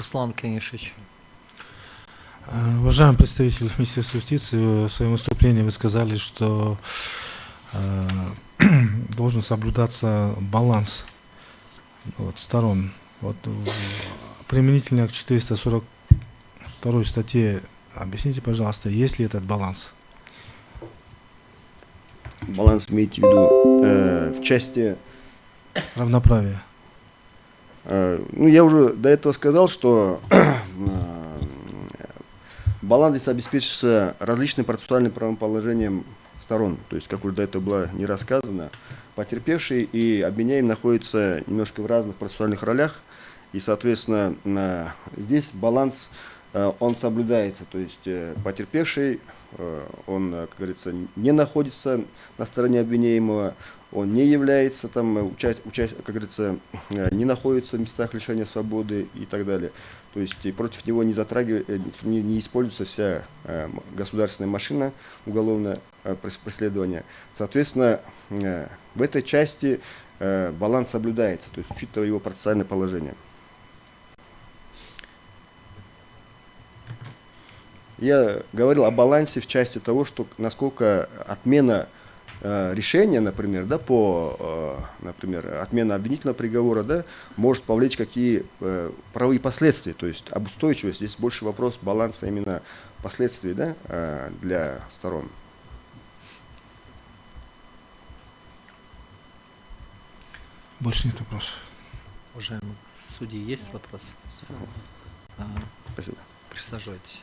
Руслан Кенишевич. Уважаемый представитель Министерства юстиции, в своем выступлении вы сказали, что должен соблюдаться баланс сторон. Применительно к 442 статье, объясните, пожалуйста, есть ли этот баланс? Баланс имеете в виду в части равноправия? Я уже до этого сказал, что баланс здесь обеспечивается различным процессуальным правоположением сторон. То есть, как уже до этого было не рассказано, потерпевший и обвиняемый находятся немножко в разных процессуальных ролях. И, соответственно, здесь баланс, он соблюдается. То есть, потерпевший, он, как говорится, не находится на стороне обвиняемого, он не является там, как говорится, не находится в местах лишения свободы и так далее. То есть против него не используется вся государственная машина уголовного преследования. Соответственно, в этой части баланс соблюдается, то есть учитывая его процессуальное положение. Я говорил о балансе в части того, что насколько отмена решения, например, например, отмена обвинительного приговора, может повлечь какие правовые последствия, то есть об устойчивости. Здесь больше вопрос баланса именно последствий для сторон. Больше нет вопросов. Уважаемые судьи, есть вопросы? Спасибо. Присаживайтесь.